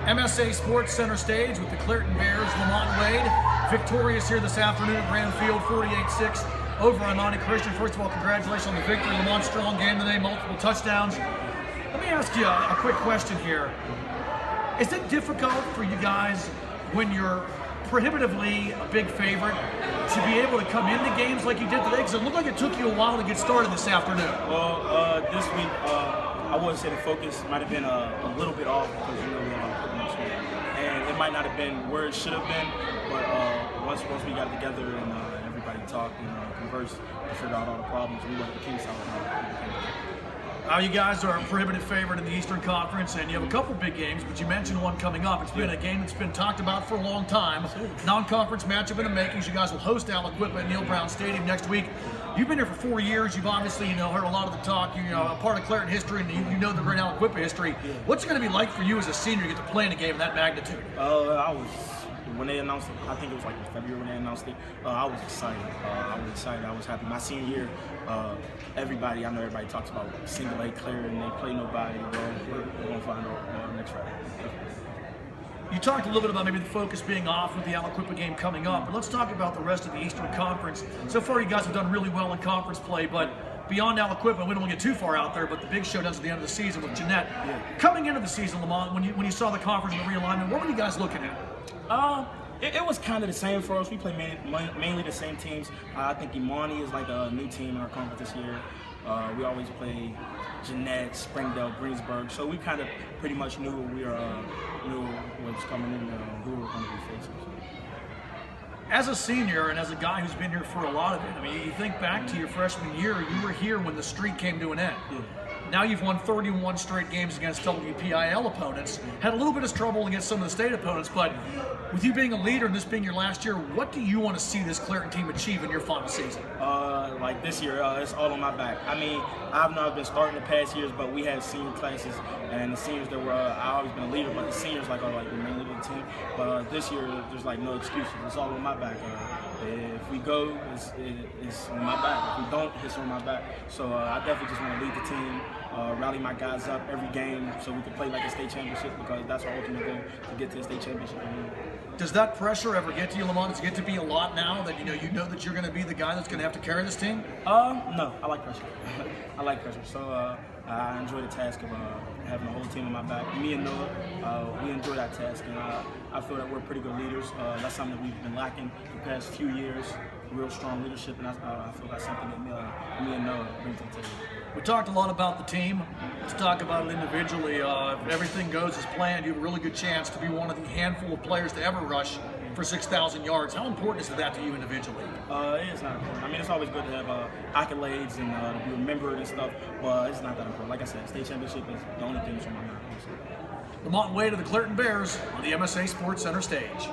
MSA Sports Center stage with the Clairton Lamont Wade, victorious here this afternoon at Grand Field, 48-6 over Imani Christian. First of all, congratulations on the victory. Lamont, strong game today, multiple touchdowns. Let me ask you a quick question here. Is it difficult for you guys when you're prohibitively a big favorite to be able to come into games like you did today? Because it looked like it took you a while to get started this afternoon. Well, this week, I wouldn't say the focus might have been a little bit off because we had a couple months week. And it might not have been where it should have been, but once we got together and everybody talked and conversed and figured out all the problems, we went to King's You guys are a prohibitive favorite in the Eastern Conference, and you have a couple big games, but you mentioned one coming up. It's been a game that's been talked about for a long time. Non-conference matchup in the makings. You guys will host Aliquippa at Neil Brown Stadium next week. You've been here for 4 years. You've obviously, heard a lot of the talk. You're a part of Clairton history, and you know the great Aliquippa history. What's it going to be like for you as a senior to get to play in a game of that magnitude? When they announced it, I think it was like in February when they announced it, I was excited. I was happy. My senior year, I know everybody talks about single A Clairton, they play nobody. Well, we're going to find out next Friday. You talked a little bit about maybe the focus being off with the Aliquippa game coming up, but let's talk about the rest of the Eastern Conference. So far, you guys have done really well in conference play, but beyond Aliquippa, we don't want to get too far out there, but the big showdowns at the end of the season with Jeanette. Coming into the season, Lamont, when you saw the conference and the realignment, what were you guys looking at? It was kind of the same for us. We play mainly the same teams. I think Imani is like a new team in our conference this year. We always play Jeanette, Springdale, Greensburg, so we kind of pretty much knew what's coming in, who we were going to be facing. As a senior and as a guy who's been here for a lot of it, you think back to your freshman year, you were here when the streak came to an end. Now you've won 31 straight games against WPIL opponents. Had a little bit of trouble against some of the state opponents, but with you being a leader and this being your last year, what do you want to see this Clairton team achieve in your final season? Like this year, it's all on my back. I've not been starting the past years, but we had senior classes, and the seniors that were, I've always been a leader, but the seniors are the main leader of the team. But this year, there's no excuses. It's all on my back. If we go, it's on my back. If we don't, it's on my back. So I definitely just want to lead the team, rally my guys up every game so we can play like a state championship, because that's our ultimate goal, to get to the state championship. Does that pressure ever get to you, Lamont? Does it get to be a lot now that you know that you're going to be the guy that's going to have to carry this team? No, I like pressure. I like pressure. So I enjoy the task of having the whole team on my back. Me and Noah, we enjoy that task, and I feel that we're pretty good leaders. That's something that we've been lacking the past few years. Real strong leadership, and I feel that's something that me and Noah bring to the table. We talked a lot about the team. Let's talk about it individually. If everything goes as planned, you have a really good chance to be one of the handful of players to ever rush for 6,000 yards. How important is that to you individually? It is not important. It's always good to have accolades and to be remembered and stuff, but it's not that important. Like I said, state championship is the only thing that's on my mind. Lamont Wade of the Clairton Bears on the MSA Sports Center stage.